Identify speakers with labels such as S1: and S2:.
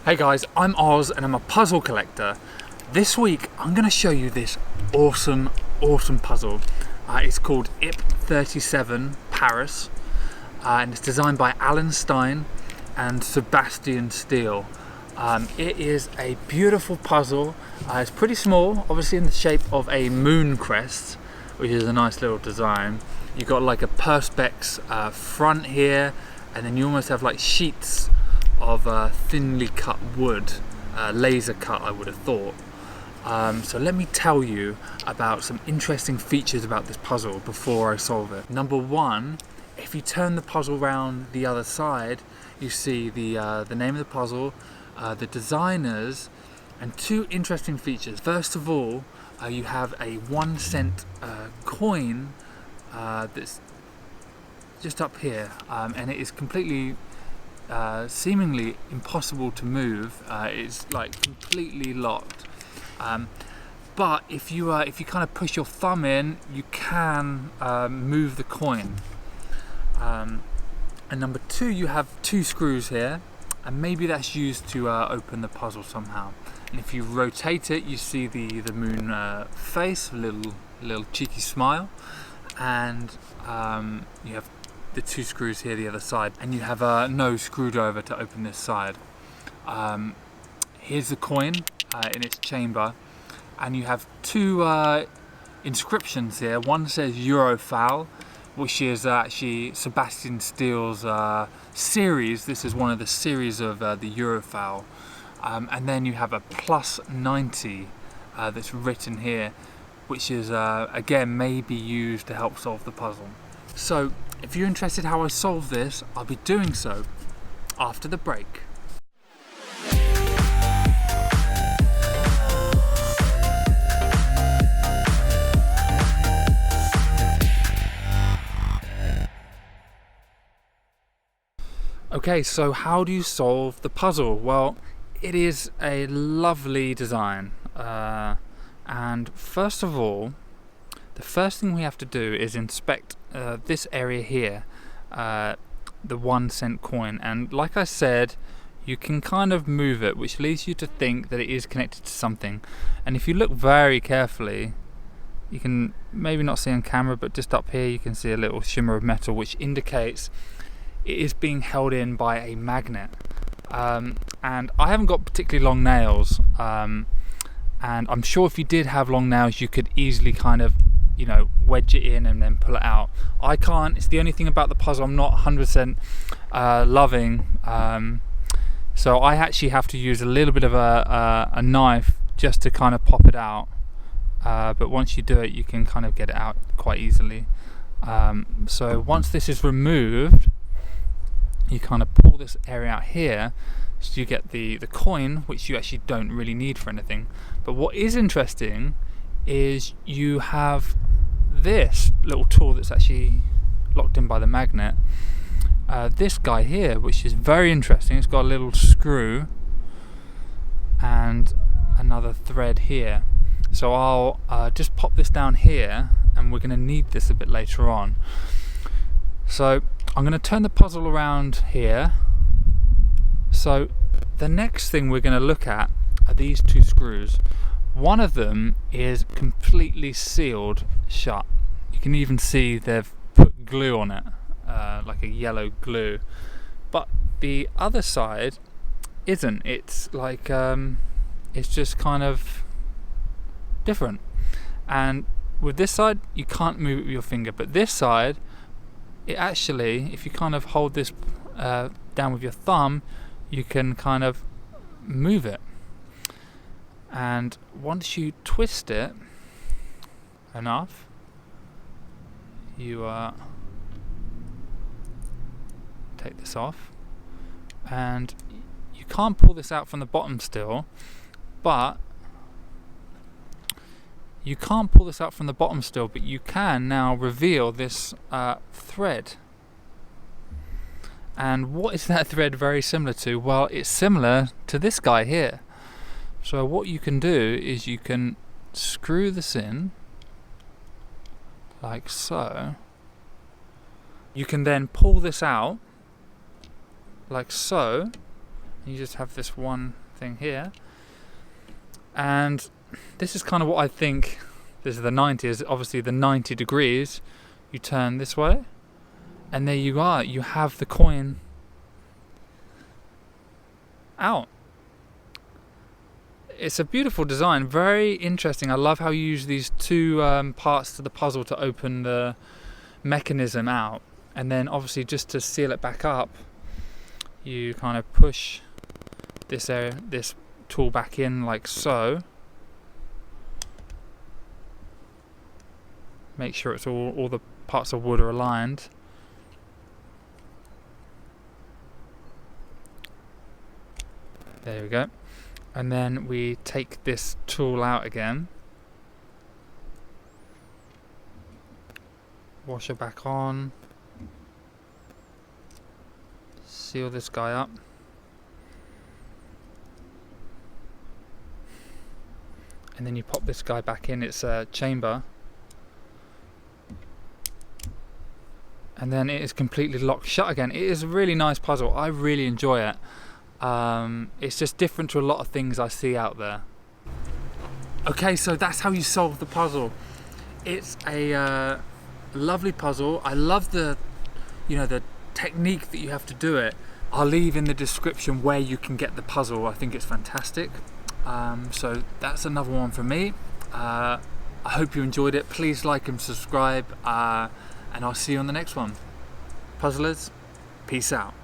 S1: Hey guys, I'm Oz and I'm a puzzle collector. This week I'm going to show you this awesome puzzle. It's called IP37 Paris and it's designed by Alan Stein and Sebastian Steele. It is a beautiful puzzle. It's pretty small, obviously in the shape of a moon crest, which is a nice little design. You've got like a perspex front here, and then you almost have like sheets of thinly cut wood, laser cut I would have thought. So let me tell you about some interesting features about this puzzle before I solve it. Number one, if you turn the puzzle around the other side, you see the name of the puzzle, the designers, and two interesting features. First of all, you have a 1 cent coin that's just up here, and it is completely seemingly impossible to move. It's like completely locked, but if you kind of push your thumb in, you can move the coin. And number two, you have two screws here, and maybe that's used to open the puzzle somehow. And if you rotate it, you see the moon face, a little cheeky smile, and you have the two screws here the other side, and you have no screwdriver to open this side. Here's the coin in its chamber, and you have two inscriptions here. One says Falle, which is actually Sebastian Steele's series. This is one of the series of the Falle. And then you have a +90 that's written here, which is again maybe used to help solve the puzzle. So if you're interested how I solve this, I'll be doing so after the break. Okay, so how do you solve the puzzle? Well, it is a lovely design, and first of all, the first thing we have to do is inspect this area here, the 1 cent coin, and like I said, you can kind of move it, which leads you to think that it is connected to something. And if you look very carefully, you can maybe not see on camera, but just up here you can see a little shimmer of metal, which indicates it is being held in by a magnet. And I haven't got particularly long nails, and I'm sure if you did have long nails, you could easily kind of, wedge it in and then pull it out. I can't. It's the only thing about the puzzle I'm not 100% loving. So I actually have to use a little bit of a knife just to kind of pop it out. But once you do it, you can kind of get it out quite easily. So once this is removed, you kind of pull this area out here, so you get the coin, which you actually don't really need for anything. But what is interesting is you have this little tool that's actually locked in by the magnet. This guy here, which is very interesting, it's got a little screw and another thread here. So I'll just pop this down here, and we're going to need this a bit later on. So I'm going to turn the puzzle around here. So the next thing we're going to look at are these two screws. One of them is completely sealed shut. You can even see they've put glue on it, like a yellow glue. But the other side isn't. It's like it's just kind of different. And with this side, you can't move it with your finger. But this side, it actually, if you kind of hold this down with your thumb, you can kind of move it. And once you twist it enough, you take this off, and you can't pull this out from the bottom still, but you can now reveal this thread. And what is that thread very similar to? Well, it's similar to this guy here. So what you can do is you can screw this in like so. You can then pull this out like so, You just have this one thing here, and this is kind of what I think. This is the 90, is obviously the 90 degrees. You turn this way, and there you are. You have the coin out. It's a beautiful design, very interesting. I love how you use these two parts to the puzzle to open the mechanism out, and then obviously just to seal it back up, you kind of push this tool back in like so. Make sure it's all the parts of wood are aligned. There we go. And then we take this tool out again. Wash it back on. Seal this guy up. And then you pop this guy back in its chamber. And then it is completely locked shut again. It is a really nice puzzle. I really enjoy it. It's just different to a lot of things I see out there. Okay, so that's how you solve the puzzle. It's a lovely puzzle. I love the technique that you have to do it. I'll leave in the description where you can get the puzzle. I think it's fantastic. So that's another one for me. I hope you enjoyed it. Please like and subscribe. And I'll see you on the next one. Puzzlers, peace out.